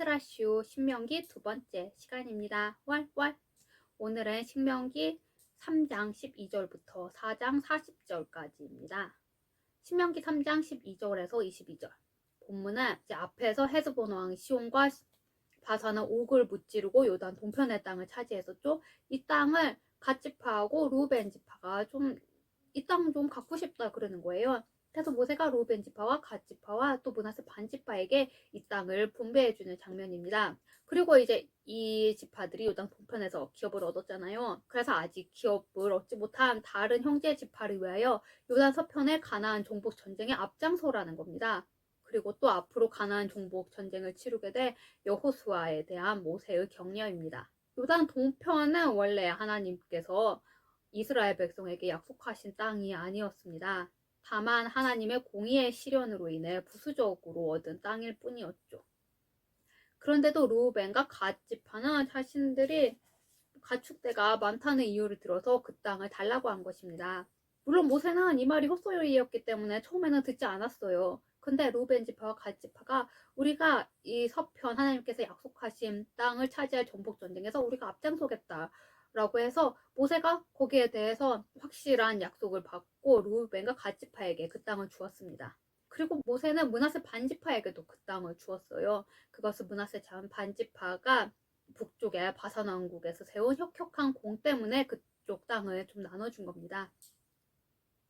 파트라슈 신명기 두 번째 시간입니다. 왈왈. 오늘은 신명기 3장 12절부터 4장 40절까지입니다. 신명기 3장 12절에서 22절. 본문은 이제 앞에서 헤스본 왕 시온과 바사는 옥을 무찌르고 요단 동편의 땅을 차지했었죠. 이 땅을 갓 지파하고 루벤 지파가 이 땅 좀 갖고 싶다 그러는 거예요. 그래서 모세가 루벤 지파와 갓 지파와 또 므낫세 반 지파에게 이 땅을 분배해주는 장면입니다. 그리고 이제 이 지파들이 요단 동편에서 기업을 얻었잖아요. 그래서 아직 기업을 얻지 못한 다른 형제 지파를 위하여 요단 서편의 가나안 정복 전쟁에 앞장서라는 겁니다. 그리고 또 앞으로 가나안 정복 전쟁을 치르게 될 여호수아에 대한 모세의 격려입니다. 요단 동편은 원래 하나님께서 이스라엘 백성에게 약속하신 땅이 아니었습니다. 다만 하나님의 공의의 시련으로 인해 부수적으로 얻은 땅일 뿐이었죠. 그런데도 르우벤과 갓 지파는 자신들이 가축대가 많다는 이유를 들어서 그 땅을 달라고 한 것입니다. 물론 모세는 이 말이 헛소리였기 때문에 처음에는 듣지 않았어요. 근데 르우벤 지파와 갓 지파가 우리가 이 서편 하나님께서 약속하신 땅을 차지할 정복 전쟁에서 우리가 앞장서겠다 라고 해서 모세가 거기에 대해서 확실한 약속을 받고 르우벤과 갓 지파에게 그 땅을 주었습니다. 그리고 모세는 므낫세 반 지파에게도 그 땅을 주었어요. 그것은 므낫세 반 지파가 북쪽의 바산 왕국에서 세운 혁혁한 공 때문에 그쪽 땅을 좀 나눠준 겁니다.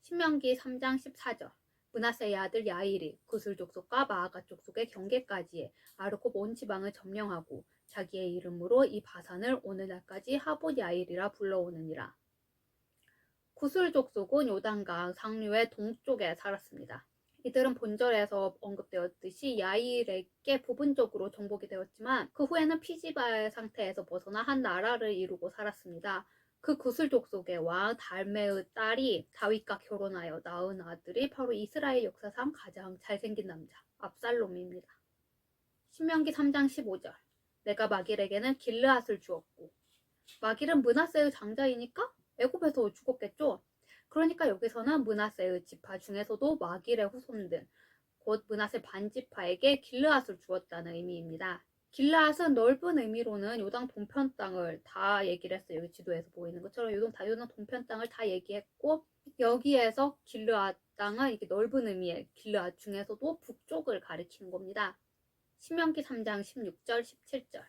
신명기 3장 14절. 므낫세의 아들 야일이 구슬 족속과 마아가 족속의 경계까지의 아르곱 온 지방을 점령하고 자기의 이름으로 이 바산을 오늘날까지 하봇 야일이라 불러오느니라. 구슬 족속은 요단강 상류의 동쪽에 살았습니다. 이들은 본절에서 언급되었듯이 야일에게 부분적으로 정복이 되었지만 그 후에는 피지바의 상태에서 벗어나 한 나라를 이루고 살았습니다. 그 구슬 족속의 왕 달메의 딸이 다윗과 결혼하여 낳은 아들이 바로 이스라엘 역사상 가장 잘생긴 남자 압살롬입니다. 신명기 3장 15절. 내가 마길에게는 길르앗을 주었고, 마길은 므낫세의 장자이니까 애굽에서 죽었겠죠. 그러니까 여기서는 므낫세의 지파 중에서도 마길의 후손들, 곧 므낫세 반 지파에게 길르앗을 주었다는 의미입니다. 길르앗은 넓은 의미로는 요단 동편 땅을 다 얘기를 했어요. 여기 지도에서 보이는 것처럼 요단 동편 땅을 다 얘기했고, 여기에서 길르앗 땅은 이게 넓은 의미의 길르앗 중에서도 북쪽을 가리키는 겁니다. 신명기 3장 16절 17절.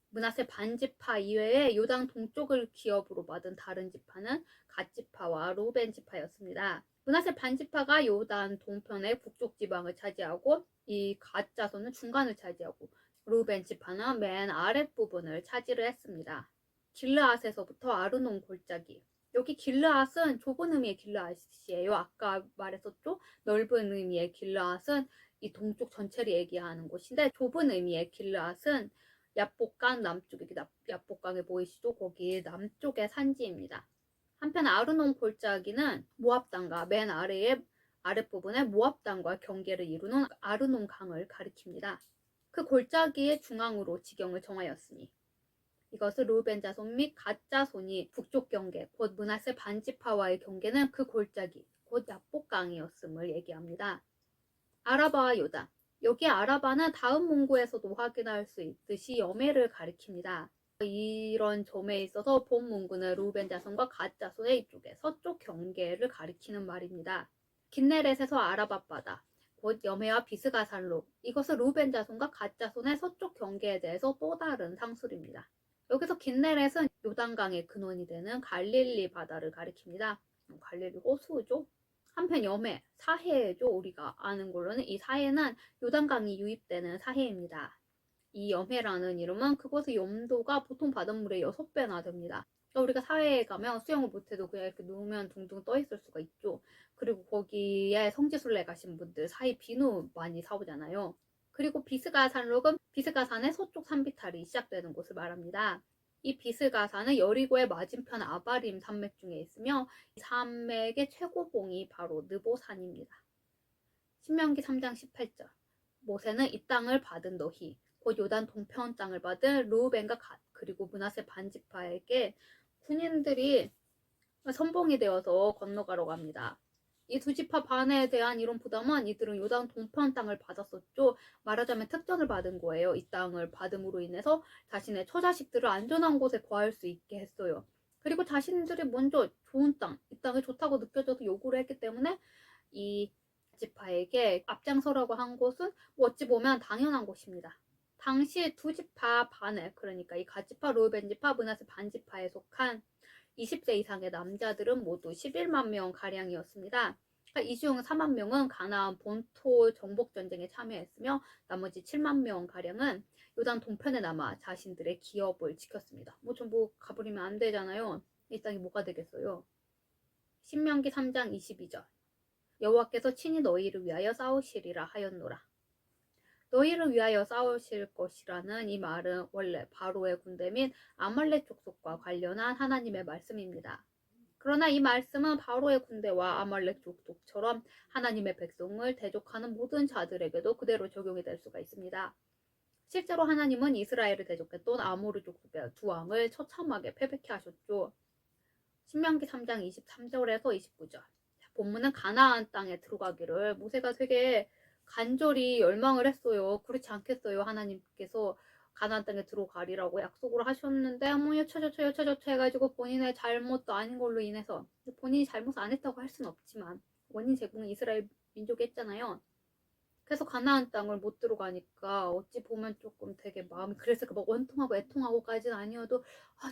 므낫세 반 지파 이외에 요단 동쪽을 기업으로 받은 다른 지파는 갓 지파와 루벤 지파였습니다. 므낫세 반 지파가 요단 동편의 북쪽 지방을 차지하고 이 갓 자손은 중간을 차지하고 루벤 지파는 맨 아랫부분을 차지를 했습니다. 길르앗에서부터 아르논 골짜기. 여기 길르앗은 좁은 의미의 길르앗이에요. 아까 말했었죠? 넓은 의미의 길르앗은 이 동쪽 전체를 얘기하는 곳인데 좁은 의미의 길르앗은 야복강 남쪽에 야복강에 보이시죠? 거기 남쪽의 산지입니다. 한편 아르논 골짜기는 모압 땅과 맨 아랫부분에 모압 땅과 경계를 이루는 아르논 강을 가리킵니다. 그 골짜기의 중앙으로 지경을 정하였으니 이것은 루벤 자손 및 갓 자손이 북쪽 경계, 곧 므낫세 반 지파와의 경계는 그 골짜기, 곧 야복강이었음을 얘기합니다. 아라바와 요단. 여기 아라바는 다음 문구에서도 확인할 수 있듯이 여매를 가리킵니다. 이런 점에 있어서 본 문구는 루벤 자손과 갓 자손의 이쪽에 서쪽 경계를 가리키는 말입니다. 긴네렛에서 아라바 바다, 곧 여매와 비스가산로. 이것은 루벤 자손과 갓 자손의 서쪽 경계에 대해서 또 다른 상술입니다. 여기서 긴네렛은 요단강의 근원이 되는 갈릴리 바다를 가리킵니다. 갈릴리 호수죠. 한편 여매, 사해죠. 우리가 아는 걸로는 이 사해는 요단강이 유입되는 사해입니다. 이 여매라는 이름은 그곳의 염도가 보통 바닷물의 6배나 됩니다. 우리가 사해에 가면 수영을 못해도 그냥 이렇게 누우면 둥둥 떠있을 수가 있죠. 그리고 거기에 성지순례 가신 분들 사이 비누 많이 사오잖아요. 그리고 비스가산록은 비스가산의 서쪽 산비탈이 시작되는 곳을 말합니다. 이 비스가산은 여리고의 맞은편 아바림 산맥 중에 있으며 이 산맥의 최고봉이 바로 느보산입니다. 신명기 3장 18절. 모세는 이 땅을 받은 너희 곧 요단 동편 땅을 받은 르우벤과 갓 그리고 므낫세 반 지파에게 군인들이 선봉이 되어서 건너가려고 합니다. 이 두 지파 반에 대한 이런 부담은 이들은 요단 동편 땅을 받았었죠. 말하자면 특전을 받은 거예요. 이 땅을 받음으로 인해서 자신의 처자식들을 안전한 곳에 거할 수 있게 했어요. 그리고 자신들이 먼저 좋은 땅, 이 땅이 좋다고 느껴져서 요구를 했기 때문에 이 지파에게 앞장서라고 한 것은 어찌 보면 당연한 것입니다. 당시 두 지파 반에, 그러니까 이 갓지파, 르우벤 지파, 므낫세 반 지파에 속한 20세 이상의 남자들은 모두 11만 명 가량이었습니다. 그러니까 이 중 4만 명은 가나안 본토 정복 전쟁에 참여했으며 나머지 7만 명 가량은 요단 동편에 남아 자신들의 기업을 지켰습니다. 뭐 전부 가버리면 안 되잖아요. 이 땅이 뭐가 되겠어요. 신명기 3장 22절. 여호와께서 친히 너희를 위하여 싸우시리라 하였노라. 너희를 위하여 싸우실 것이라는 이 말은 원래 바로의 군대 및 아말렉 족속과 관련한 하나님의 말씀입니다. 그러나 이 말씀은 바로의 군대와 아말렉 족속처럼 하나님의 백성을 대적하는 모든 자들에게도 그대로 적용이 될 수가 있습니다. 실제로 하나님은 이스라엘을 대적했던 아모르 족속의 두 왕을 처참하게 패배케 하셨죠. 신명기 3장 23절에서 29절. 본문은 가나안 땅에 들어가기를 모세가 되게 간절히 열망을 했어요. 그렇지 않겠어요? 하나님께서 가나안 땅에 들어가리라고 약속을 하셨는데 뭐 여차저차 해가지고 본인의 잘못도 아닌 걸로 인해서, 본인이 잘못 안 했다고 할 수는 없지만 원인 제공은 이스라엘 민족이 했잖아요. 그래서 가나안 땅을 못 들어가니까 어찌 보면 조금 되게 마음이, 그래서 막 원통하고 애통하고까지는 아니어도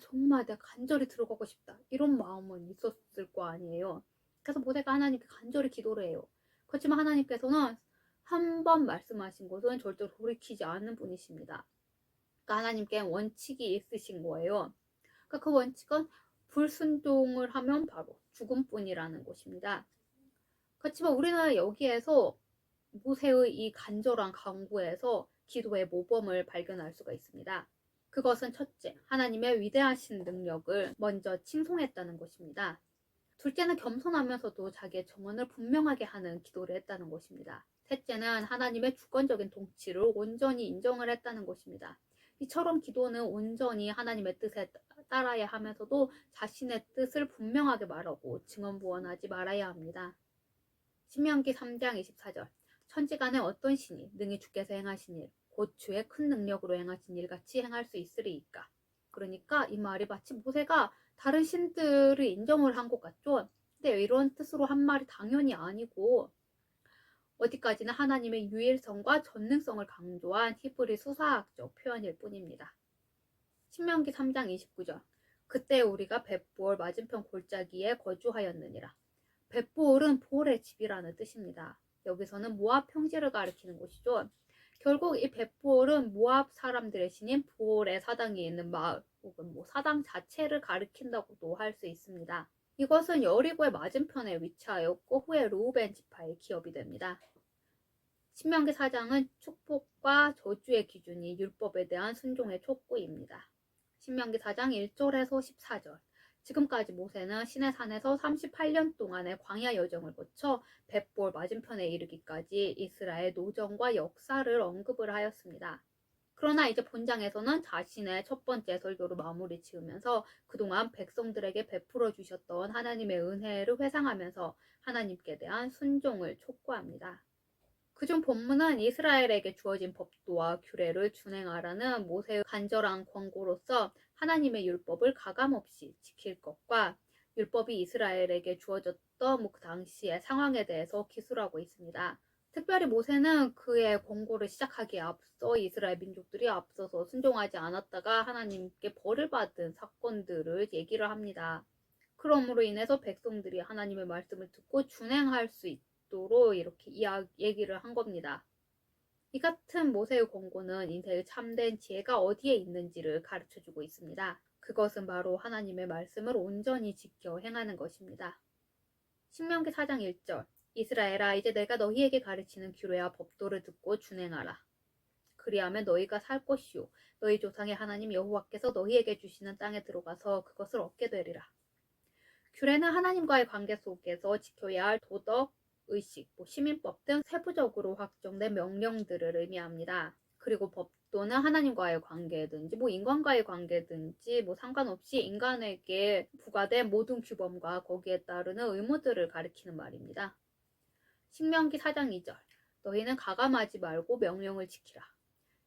정말 내가 간절히 들어가고 싶다 이런 마음은 있었을 거 아니에요. 그래서 모세가 하나님께 간절히 기도를 해요. 그렇지만 하나님께서는 한 번 말씀하신 것은 절대로 돌이키지 않는 분이십니다. 그러니까 하나님께 원칙이 있으신 거예요. 그러니까 그 원칙은 불순종을 하면 바로 죽음뿐이라는 것입니다. 그렇지만 우리는 여기에서 모세의 이 간절한 간구에서 기도의 모범을 발견할 수가 있습니다. 그것은 첫째, 하나님의 위대하신 능력을 먼저 칭송했다는 것입니다. 둘째는 겸손하면서도 자기의 정언을 분명하게 하는 기도를 했다는 것입니다. 셋째는 하나님의 주권적인 통치를 온전히 인정을 했다는 것입니다. 이처럼 기도는 온전히 하나님의 뜻에 따라야 하면서도 자신의 뜻을 분명하게 말하고 증언부언하지 말아야 합니다. 신명기 3장 24절. 천지간에 어떤 신이 능히 주께서 행하신 일, 곧 주의 큰 능력으로 행하신 일 같이 행할 수 있으리이까. 그러니까 이 말이 마치 모세가 다른 신들을 인정을 한 것 같죠. 근데 이런 뜻으로 한 말이 당연히 아니고 어디까지나 하나님의 유일성과 전능성을 강조한 히브리 수사학적 표현일 뿐입니다. 신명기 3장 29절. 그때 우리가 벳볼 맞은편 골짜기에 거주하였느니라. 벳볼은 볼의 집이라는 뜻입니다. 여기서는 모압 평지를 가리키는 곳이죠. 결국 이 벳볼은 모압 사람들의 신인 볼의 사당이 있는 마을 혹은 사당 자체를 가리킨다고도 할 수 있습니다. 이것은 여리고의 맞은편에 위치하였고 후에 르우벤 지파의 기업이 됩니다. 신명기 4장은 축복과 저주의 기준이 율법에 대한 순종의 촉구입니다. 신명기 4장 1절에서 14절. 지금까지 모세는 시내산에서 38년 동안의 광야 여정을 거쳐 벳볼 맞은편에 이르기까지 이스라엘 노정과 역사를 언급을 하였습니다. 그러나 이제 본장에서는 자신의 첫 번째 설교를 마무리 지으면서 그동안 백성들에게 베풀어 주셨던 하나님의 은혜를 회상하면서 하나님께 대한 순종을 촉구합니다. 그중 본문은 이스라엘에게 주어진 법도와 규례를 준행하라는 모세의 간절한 권고로서 하나님의 율법을 가감없이 지킬 것과 율법이 이스라엘에게 주어졌던 그 당시의 상황에 대해서 기술하고 있습니다. 특별히 모세는 그의 권고를 시작하기에 앞서 이스라엘 민족들이 앞서서 순종하지 않았다가 하나님께 벌을 받은 사건들을 얘기를 합니다. 그러므로 인해서 백성들이 하나님의 말씀을 듣고 준행할 수 있도록 이렇게 얘기를 한 겁니다. 이 같은 모세의 권고는 인생의 참된 지혜가 어디에 있는지를 가르쳐주고 있습니다. 그것은 바로 하나님의 말씀을 온전히 지켜 행하는 것입니다. 신명기 4장 1절. 이스라엘아, 이제 내가 너희에게 가르치는 규례와 법도를 듣고 준행하라. 그리하면 너희가 살 것이요 너희 조상의 하나님 여호와께서 너희에게 주시는 땅에 들어가서 그것을 얻게 되리라. 규례는 하나님과의 관계 속에서 지켜야 할 도덕, 의식, 시민법 등 세부적으로 확정된 명령들을 의미합니다. 그리고 법도는 하나님과의 관계든지 인간과의 관계든지 상관없이 인간에게 부과된 모든 규범과 거기에 따르는 의무들을 가리키는 말입니다. 신명기 4장 2절. 너희는 가감하지 말고 명령을 지키라.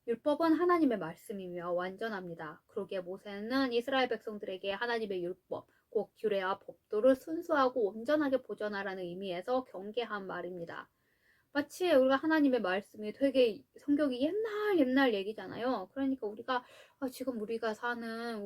율법은 하나님의 말씀이며 완전합니다. 그러기에 모세는 이스라엘 백성들에게 하나님의 율법, 곧 규례와 법도를 순수하고 온전하게 보존하라는 의미에서 경계한 말입니다. 마치 우리가 하나님의 말씀이 되게 성경이 옛날 얘기잖아요. 그러니까 우리가 지금 우리가 사는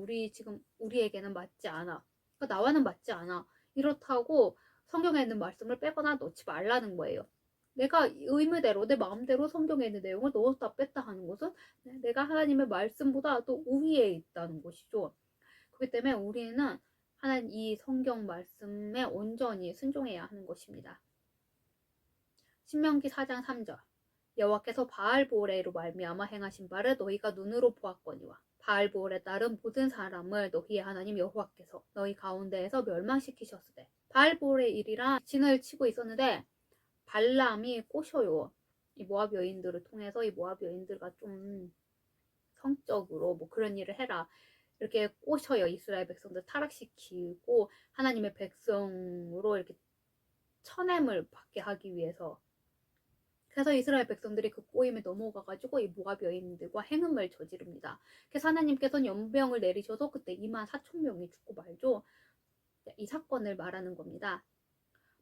우리에게는 맞지 않아. 그러니까 나와는 맞지 않아. 이렇다고 성경에 있는 말씀을 빼거나 넣지 말라는 거예요. 내가 의무대로 내 마음대로 성경에 있는 내용을 넣었다 뺐다 하는 것은 내가 하나님의 말씀보다 또 우위에 있다는 것이죠. 그렇기 때문에 우리는 하나님 이 성경 말씀에 온전히 순종해야 하는 것입니다. 신명기 4장 3절. 여호와께서 바알보레로 말미암아 행하신 바를 너희가 눈으로 보았거니와 바알보레 따른 모든 사람을 너희의 하나님 여호와께서 너희 가운데에서 멸망시키셨으되 바알보레 일이라 진을 치고 있었는데 발람이 꼬셔요. 이 모압 여인들을 통해서 이 모압 여인들과 좀 성적으로 뭐 그런 일을 해라 이렇게 꼬셔요. 이스라엘 백성들 타락시키고 하나님의 백성으로 이렇게 천엠을 받게 하기 위해서. 그래서 이스라엘 백성들이 그 꼬임에 넘어가가지고 이 모압 여인들과 행음을 저지릅니다. 그래서 하나님께서는 연병을 내리셔서 그때 24,000명이 죽고 말죠. 이 사건을 말하는 겁니다.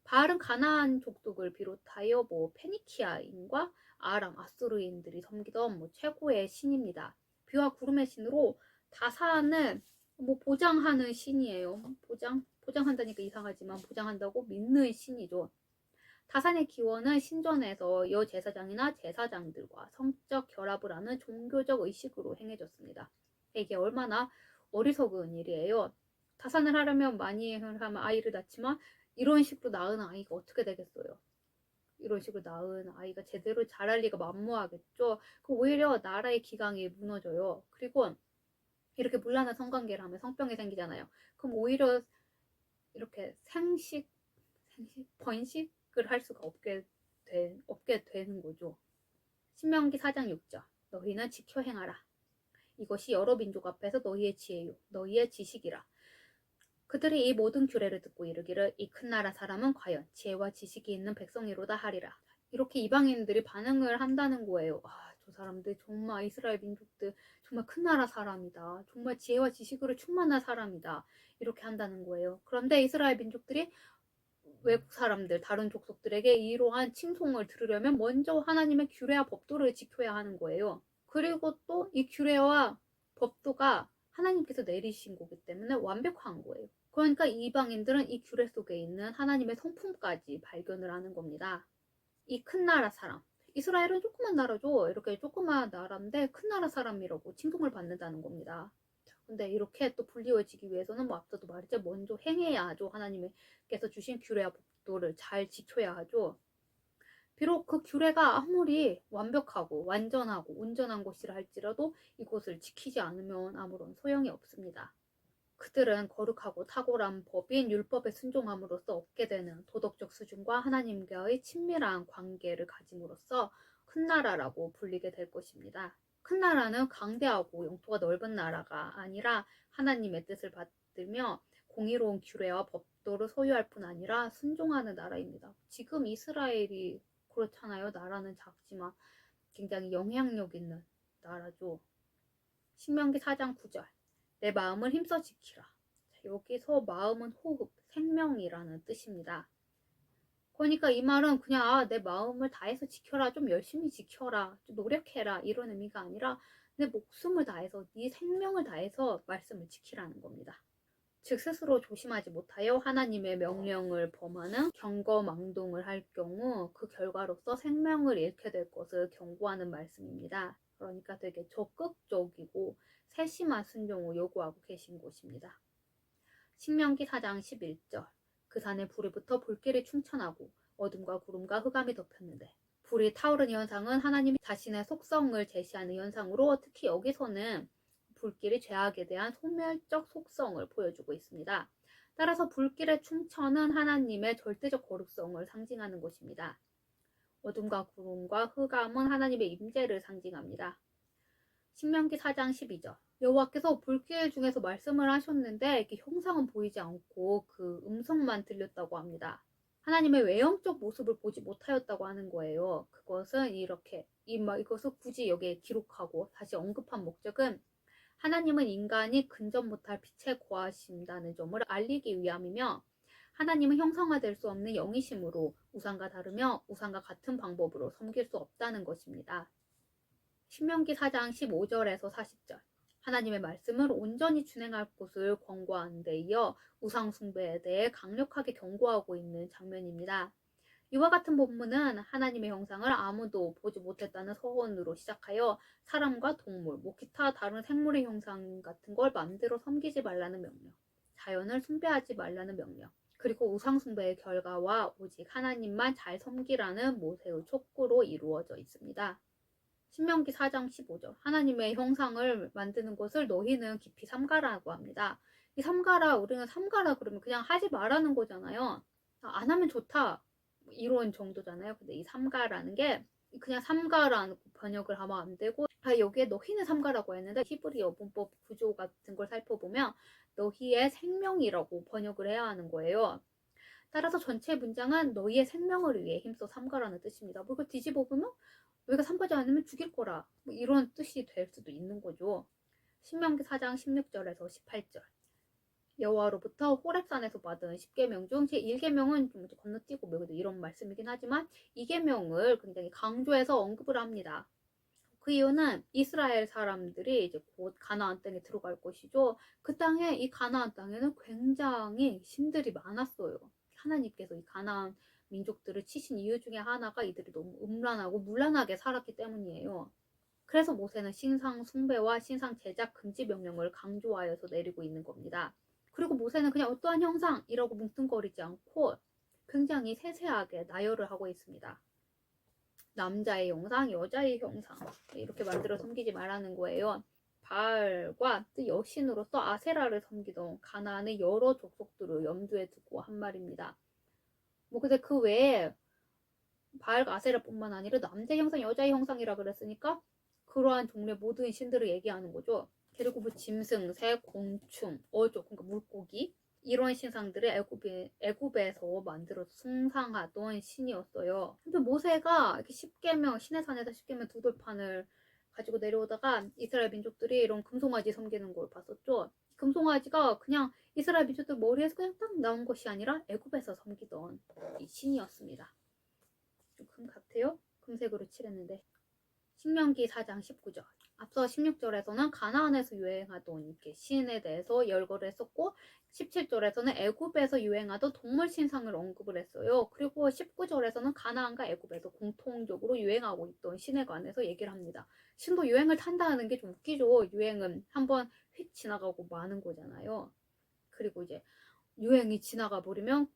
바알은 가나안 족속을 비롯하여 페니키아인과 아람, 아수르인들이 섬기던 최고의 신입니다. 비와 구름의 신으로 다산을 보장하는 신이에요. 보장한다니까 이상하지만 보장한다고 믿는 신이죠. 다산의 기원은 신전에서 여제사장이나 제사장들과 성적 결합을 하는 종교적 의식으로 행해졌습니다. 이게 얼마나 어리석은 일이에요. 다산을 하려면 많이 하면 아이를 낳지만 이런 식으로 낳은 아이가 어떻게 되겠어요? 이런 식으로 낳은 아이가 제대로 자랄 리가 만무하겠죠. 오히려 나라의 기강이 무너져요. 그리고 이렇게 문란한 성관계를 하면 성병이 생기잖아요. 그럼 오히려 이렇게 번식을 할 수가 없게 되는 거죠. 신명기 4장 6절. 너희는 지켜 행하라. 이것이 여러 민족 앞에서 너희의 지혜요 너희의 지식이라. 그들이 이 모든 규례를 듣고 이르기를 이 큰 나라 사람은 과연 지혜와 지식이 있는 백성이로다 하리라. 이렇게 이방인들이 반응을 한다는 거예요. 저 사람들 정말 이스라엘 민족들 정말 큰 나라 사람이다. 정말 지혜와 지식으로 충만한 사람이다. 이렇게 한다는 거예요. 그런데 이스라엘 민족들이 외국 사람들, 다른 족속들에게 이러한 칭송을 들으려면 먼저 하나님의 규례와 법도를 지켜야 하는 거예요. 그리고 또 이 규례와 법도가 하나님께서 내리신 거기 때문에 완벽한 거예요. 그러니까 이방인들은 이 규례 속에 있는 하나님의 성품까지 발견을 하는 겁니다. 이 큰 나라 사람. 이스라엘은 조그만 나라죠. 이렇게 조그만 나라인데 큰 나라 사람이라고 칭송을 받는다는 겁니다. 근데 이렇게 또 불리워지기 위해서는 앞서도 말했죠. 먼저 행해야 하죠. 하나님께서 주신 규례와 법도를 잘 지켜야 하죠. 비록 그 규례가 아무리 완벽하고 완전하고 온전한 것이라 할지라도 이것을 지키지 않으면 아무런 소용이 없습니다. 그들은 거룩하고 탁월한 법인 율법에 순종함으로써 얻게 되는 도덕적 수준과 하나님과의 친밀한 관계를 가짐으로써 큰 나라라고 불리게 될 것입니다. 큰 나라는 강대하고 영토가 넓은 나라가 아니라 하나님의 뜻을 받들며 공의로운 규례와 법도를 소유할 뿐 아니라 순종하는 나라입니다. 지금 이스라엘이 그렇잖아요. 나라는 작지만 굉장히 영향력 있는 나라죠. 신명기 4장 9절. 내 마음을 힘써 지키라. 여기서 마음은 호흡, 생명이라는 뜻입니다. 그러니까 이 말은 그냥 내 마음을 다해서 지켜라, 좀 열심히 지켜라, 좀 노력해라 이런 의미가 아니라 내 목숨을 다해서, 네 생명을 다해서 말씀을 지키라는 겁니다. 즉 스스로 조심하지 못하여 하나님의 명령을 범하는 경거망동을 할 경우 그 결과로서 생명을 잃게 될 것을 경고하는 말씀입니다. 그러니까 되게 적극적이고 세심한 순종을 요구하고 계신 것입니다. 신명기 4장 11절. 그 산에 불이 붙어 불길이 충천하고 어둠과 구름과 흑암이 덮였는데 불이 타오르는 현상은 하나님이 자신의 속성을 제시하는 현상으로 특히 여기서는 불길이 죄악에 대한 소멸적 속성을 보여주고 있습니다. 따라서 불길의 충천은 하나님의 절대적 거룩성을 상징하는 것입니다. 어둠과 구름과 흑암은 하나님의 임재를 상징합니다. 신명기 4장 12절. 여호와께서 불길 중에서 말씀을 하셨는데 이렇게 형상은 보이지 않고 그 음성만 들렸다고 합니다. 하나님의 외형적 모습을 보지 못하였다고 하는 거예요. 그것은 이렇게 이것을 굳이 여기에 기록하고 다시 언급한 목적은 하나님은 인간이 근접 못할 빛에 거하신다는 점을 알리기 위함이며, 하나님은 형상화될 수 없는 영이심으로 우상과 다르며 우상과 같은 방법으로 섬길 수 없다는 것입니다. 신명기 4장 15절에서 40절, 하나님의 말씀을 온전히 준행할 것을 권고하는 데 이어 우상 숭배에 대해 강력하게 경고하고 있는 장면입니다. 이와 같은 본문은 하나님의 형상을 아무도 보지 못했다는 서원으로 시작하여 사람과 동물, 기타 다른 생물의 형상 같은 걸 마음대로 섬기지 말라는 명령, 자연을 숭배하지 말라는 명령, 그리고 우상 숭배의 결과와 오직 하나님만 잘 섬기라는 모세의 촉구로 이루어져 있습니다. 신명기 4장 15절, 하나님의 형상을 만드는 것을 너희는 깊이 삼가라고 합니다. 이 삼가라, 우리는 삼가라 그러면 그냥 하지 말라는 거잖아요. 안 하면 좋다 이런 정도잖아요. 근데 이 삼가라는 게 그냥 삼가라는 번역을 하면 안 되고, 여기에 너희는 삼가라고 했는데 히브리어 문법 구조 같은 걸 살펴보면 너희의 생명이라고 번역을 해야 하는 거예요. 따라서 전체 문장은 너희의 생명을 위해 힘써 삼가라는 뜻입니다. 이걸 뒤집어 보면 너희가 삼가지 않으면 죽일 거라, 이런 뜻이 될 수도 있는 거죠. 신명기 4장 16절에서 18절, 여호와로부터 호렙산에서 받은 10계명 중 제1계명은 좀 건너뛰고 이런 말씀이긴 하지만 2계명을 굉장히 강조해서 언급을 합니다. 그 이유는 이스라엘 사람들이 이제 곧 가나안 땅에 들어갈 것이죠. 그 땅에, 이 가나안 땅에는 굉장히 신들이 많았어요. 하나님께서 이 가나안 민족들을 치신 이유 중에 하나가 이들이 너무 음란하고 문란하게 살았기 때문이에요. 그래서 모세는 신상 숭배와 신상 제작 금지 명령을 강조하여서 내리고 있는 겁니다. 그리고 모세는 그냥 어떠한 형상이라고 뭉뚱거리지 않고 굉장히 세세하게 나열을 하고 있습니다. 남자의 형상, 여자의 형상, 이렇게 만들어 섬기지 말라는 거예요. 바알과 여신으로서 아세라를 섬기던 가나안의 여러 족속들을 염두에 두고 한 말입니다. 근데 그 외에 바알과 아세라뿐만 아니라 남자의 형상, 여자의 형상이라 그랬으니까 그러한 종류의 모든 신들을 얘기하는 거죠. 그리고 짐승, 새, 곤충, 어족, 그러니까 물고기, 이런 신상들을 애굽에서 만들어서 숭상하던 신이었어요. 근데 모세가 이렇게 10계명, 신의 산에서 10계명 두 돌판을 가지고 내려오다가 이스라엘 민족들이 이런 금송아지 섬기는 걸 봤었죠. 금송아지가 그냥 이스라엘 민족들 머리에서 그냥 딱 나온 것이 아니라 애굽에서 섬기던 이 신이었습니다. 좀 금 같아요? 금색으로 칠했는데. 신명기 4장 19절, 앞서 16절에서는 가나안에서 유행하던 이렇게 신에 대해서 열거를 했었고, 17절에서는 애굽에서 유행하던 동물 신상을 언급을 했어요. 그리고 19절에서는 가나안과 애굽에서 공통적으로 유행하고 있던 신에 관해서 얘기를 합니다. 신도 유행을 탄다는 게 좀 웃기죠. 유행은 한번 휙 지나가고 마는 거잖아요. 그리고 이제 유행이 지나가 버리면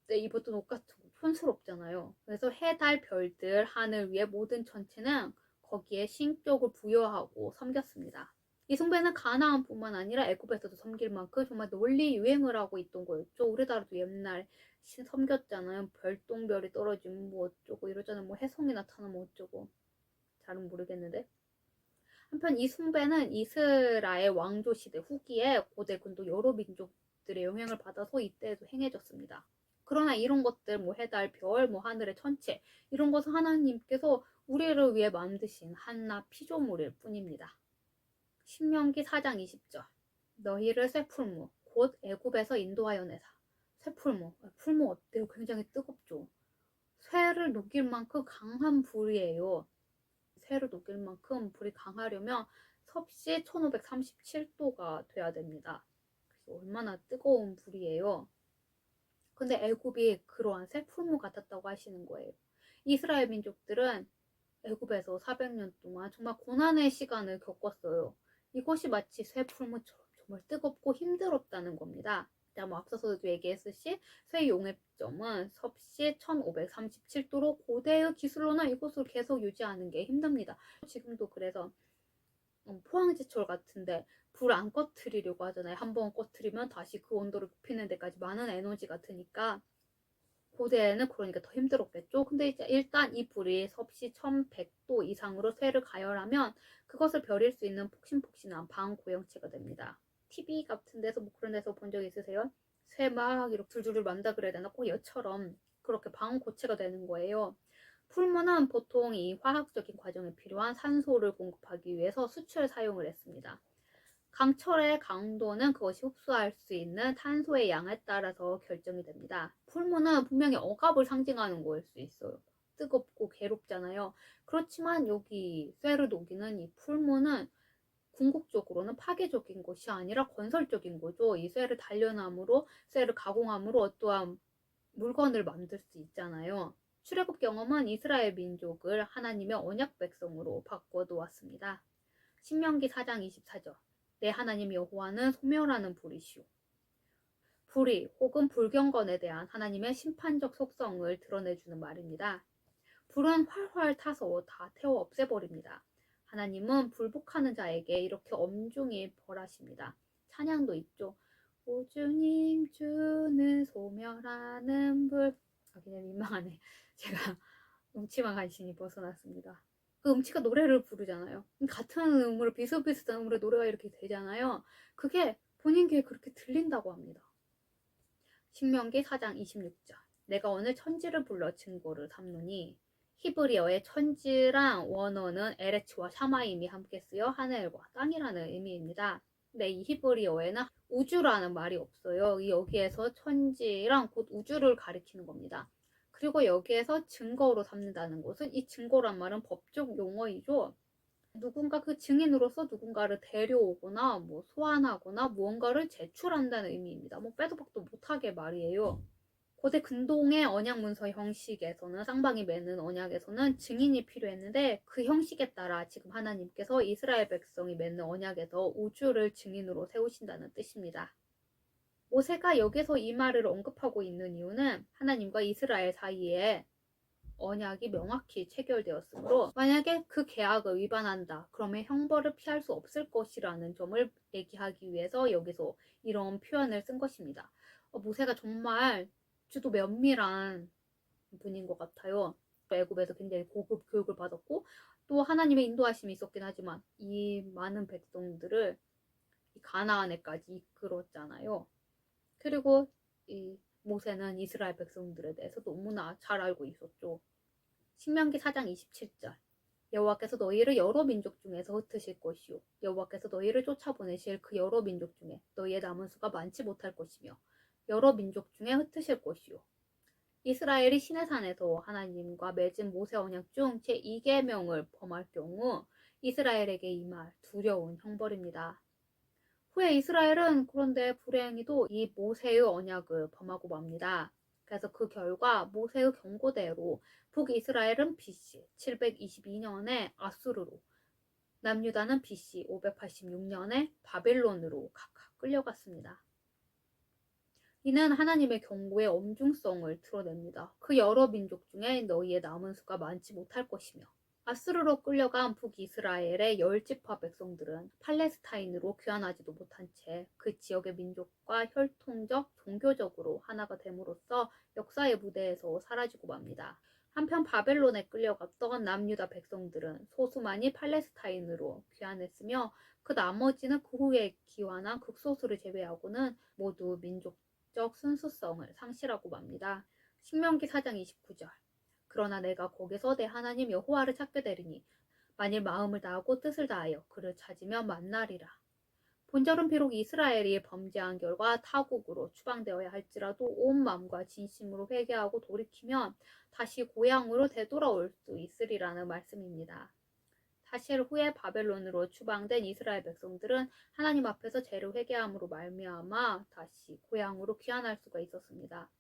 내 입었던 옷 같은 거 촌스럽잖아요. 그래서 해, 달, 별들, 하늘 위의 모든 천체는 거기에 신격을 부여하고 섬겼습니다. 이 숭배는 가나안뿐만 아니라 애굽에서도 섬길 만큼 정말 널리 유행을 하고 있던 거였죠. 우리나라도 옛날 신 섬겼잖아요. 별똥별이 떨어지면 어쩌고 이러잖아요. 해성이 나타나면 어쩌고. 잘은 모르겠는데. 한편 이 숭배는 이스라엘 왕조 시대 후기에 고대 군도 여러 민족들의 영향을 받아서 이때에도 행해졌습니다. 그러나 이런 것들, 해달, 별, 하늘의 천체, 이런 것은 하나님께서 우리를 위해 만드신 한낱 피조물일 뿐입니다. 신명기 4장 20절, 너희를 쇠풀무, 곧 애굽에서 인도하여 내사. 쇠풀무, 풀무 어때요? 굉장히 뜨겁죠. 쇠를 녹일 만큼 강한 불이에요. 쇠를 녹일 만큼 불이 강하려면 섭씨 1537도가 돼야 됩니다. 그래서 얼마나 뜨거운 불이에요. 근데 애굽이 그러한 쇠풀무 같았다고 하시는 거예요. 이스라엘 민족들은 애굽에서 400년 동안 정말 고난의 시간을 겪었어요. 이것이 마치 쇠풀무처럼 정말 뜨겁고 힘들었다는 겁니다. 앞서서도 얘기했듯이 쇠 용액점은 섭씨 1537도로 고대의 기술로는 이것을 계속 유지하는 게 힘듭니다. 지금도 그래서 포항제철 같은데 불 안 꺼트리려고 하잖아요. 한번 꺼트리면 다시 그 온도를 높이는 데까지 많은 에너지가 드니까 고대에는 그러니까 더 힘들었겠죠. 근데 이제 일단 이 불이 섭씨 1100도 이상으로 쇠를 가열하면 그것을 벼릴 수 있는 폭신폭신한 방고형체가 됩니다. TV 같은 데서 그런 데서 본 적 있으세요? 쇠 막 이렇게 줄줄줄 만다 그래야 되나? 꼭 여처럼 그렇게 방음고체가 되는 거예요. 풀무는 보통 이 화학적인 과정에 필요한 산소를 공급하기 위해서 수초를 사용을 했습니다. 강철의 강도는 그것이 흡수할 수 있는 탄소의 양에 따라서 결정이 됩니다. 풀무는 분명히 억압을 상징하는 거일 수 있어요. 뜨겁고 괴롭잖아요. 그렇지만 여기 쇠를 녹이는 이 풀무는 궁극적으로는 파괴적인 것이 아니라 건설적인 거죠. 이 쇠를 단련함으로, 쇠를 가공함으로 어떠한 물건을 만들 수 있잖아요. 출애굽 경험은 이스라엘 민족을 하나님의 언약 백성으로 바꿔놓았습니다. 신명기 4장 24절. 내 하나님 여호와는 소멸하는 불이시오. 불의 혹은 불경건에 대한 하나님의 심판적 속성을 드러내주는 말입니다. 불은 활활 타서 다 태워 없애버립니다. 하나님은 불복하는 자에게 이렇게 엄중히 벌하십니다. 찬양도 있죠. 오 주님 주는 소멸하는 불. 그냥 민망하네. 제가 음치만 간신히 벗어났습니다. 그 음치가 노래를 부르잖아요. 같은 음으로 비슷비슷한 음으로 노래가 이렇게 되잖아요. 그게 본인 귀에 그렇게 들린다고 합니다. 신명기 4장 26절. 내가 오늘 천지를 불러 증거를 삼노니. 히브리어의 천지랑 원어는 에레츠와 샤마임이 함께 쓰여 하늘과 땅이라는 의미입니다. 근데 이 히브리어에는 우주라는 말이 없어요. 여기에서 천지랑 곧 우주를 가리키는 겁니다. 그리고 여기에서 증거로 삼는다는 것은 이 증거란 말은 법적 용어이죠. 누군가 그 증인으로서 누군가를 데려오거나 소환하거나 무언가를 제출한다는 의미입니다. 빼도 박도 못하게 말이에요. 고대 근동의 언약 문서 형식에서는 쌍방이 맺는 언약에서는 증인이 필요했는데 그 형식에 따라 지금 하나님께서 이스라엘 백성이 맺는 언약에서 우주를 증인으로 세우신다는 뜻입니다. 모세가 여기서 이 말을 언급하고 있는 이유는 하나님과 이스라엘 사이에 언약이 명확히 체결되었으므로 만약에 그 계약을 위반한다 그러면 형벌을 피할 수 없을 것이라는 점을 얘기하기 위해서 여기서 이런 표현을 쓴 것입니다. 모세가 정말 주도 면밀한 분인 것 같아요. 애굽에서 굉장히 고급 교육을 받았고 또 하나님의 인도하심이 있었긴 하지만 이 많은 백성들을 가나안에까지 이끌었잖아요. 그리고 이 모세는 이스라엘 백성들에 대해서 너무나 잘 알고 있었죠. 신명기 4장 27절. 여호와께서 너희를 여러 민족 중에서 흩으실 것이요 여호와께서 너희를 쫓아보내실 그 여러 민족 중에 너희의 남은 수가 많지 못할 것이며 여러 민족 중에 흩으실 것이요. 이스라엘이 시내산에서 하나님과 맺은 모세 언약 중 제2계명을 범할 경우 이스라엘에게 임할 두려운 형벌입니다. 후에 이스라엘은 그런데 불행히도 이 모세의 언약을 범하고 맙니다. 그래서 그 결과 모세의 경고대로 북이스라엘은 BC 722년에 아수르로, 남유다는 BC 586년에 바벨론으로 각각 끌려갔습니다. 이는 하나님의 경고의 엄중성을 드러냅니다. 그 여러 민족 중에 너희의 남은 수가 많지 못할 것이며 아수르로 끌려간 북이스라엘의 10지파 백성들은 팔레스타인으로 귀환하지도 못한 채 그 지역의 민족과 혈통적, 종교적으로 하나가 됨으로써 역사의 무대에서 사라지고 맙니다. 한편 바벨론에 끌려갔던 남유다 백성들은 소수만이 팔레스타인으로 귀환했으며 그 나머지는 그 후에 귀환한 극소수를 제외하고는 모두 민족적 순수성을 상실하고 맙니다. 신명기 4장 29절. 그러나 내가 거기서 내 하나님 여호와를 찾게 되리니 만일 마음을 다하고 뜻을 다하여 그를 찾으면 만나리라. 본절은 비록 이스라엘이 범죄한 결과 타국으로 추방되어야 할지라도 온 마음과 진심으로 회개하고 돌이키면 다시 고향으로 되돌아올 수 있으리라는 말씀입니다. 사실 후에 바벨론으로 추방된 이스라엘 백성들은 하나님 앞에서 죄를 회개함으로 말미암아 다시 고향으로 귀환할 수가 있었습니다.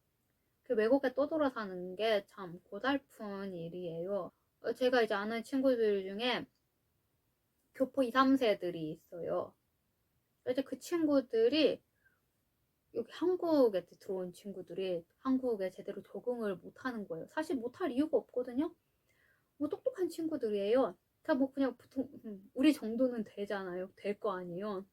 그 외국에 떠돌아 사는 게 참 고달픈 일이에요. 제가 이제 아는 친구들 중에 교포 2, 3세들이 있어요. 이제 그 친구들이 여기 한국에 들어온 친구들이 한국에 제대로 적응을 못하는 거예요. 사실 못할 이유가 없거든요. 똑똑한 친구들이에요. 다 그냥 보통 우리 정도는 되잖아요. 될 거 아니에요.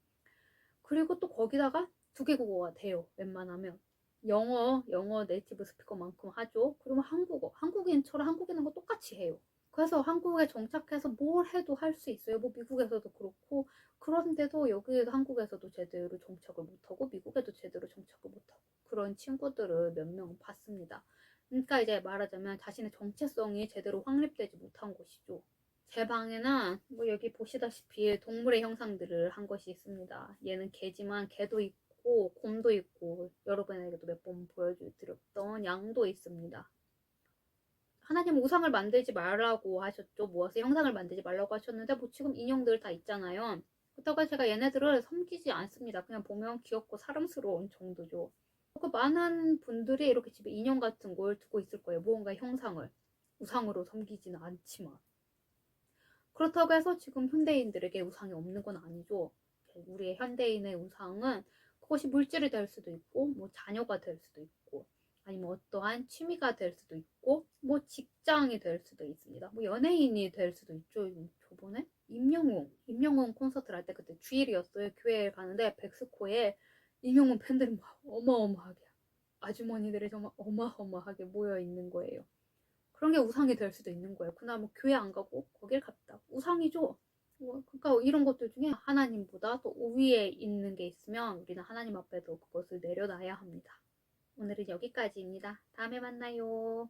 그리고 또 거기다가 두 개국어가 돼요. 웬만하면. 영어 네이티브 스피커만큼 하죠. 그리고 한국인처럼 한국인은 거 똑같이 해요. 그래서 한국에 정착해서 뭘 해도 할 수 있어요. 미국에서도 그렇고. 그런데도 여기에도 한국에서도 제대로 정착을 못하고 미국에도 제대로 정착을 못하고 그런 친구들을 몇 명 봤습니다. 그러니까 이제 말하자면 자신의 정체성이 제대로 확립되지 못한 것이죠. 제 방에는 뭐 여기 보시다시피 동물의 형상들을 한 것이 있습니다. 얘는 개지만 개도 있고 곰도 있고 여러분에게도 몇 번 보여드렸던 양도 있습니다. 하나님 우상을 만들지 말라고 하셨죠. 무엇의 형상을 만들지 말라고 하셨는데 뭐 지금 인형들 다 있잖아요. 그렇다고 제가 얘네들을 섬기지 않습니다. 그냥 보면 귀엽고 사랑스러운 정도죠. 그 많은 분들이 이렇게 집에 인형 같은 걸 두고 있을 거예요. 무언가 형상을. 우상으로 섬기지는 않지만. 그렇다고 해서 지금 현대인들에게 우상이 없는 건 아니죠. 우리의 현대인의 우상은 그것이 물질이 될 수도 있고 뭐 자녀가 될 수도 있고 아니면 어떠한 취미가 될 수도 있고 뭐 직장이 될 수도 있습니다. 뭐 연예인이 될 수도 있죠. 저번에 임영웅 콘서트를 할 때 그때 주일이었어요. 교회에 가는데 백스코에 임영웅 팬들이 막 어마어마하게 아주머니들이 정말 어마어마하게 모여 있는 거예요. 그런 게 우상이 될 수도 있는 거예요. 그날 뭐 교회 안 가고 거길 갔다. 우상이죠. 그러니까 이런 것들 중에 하나님보다 또 우위에 있는 게 있으면 우리는 하나님 앞에도 그것을 내려놔야 합니다. 오늘은 여기까지입니다. 다음에 만나요.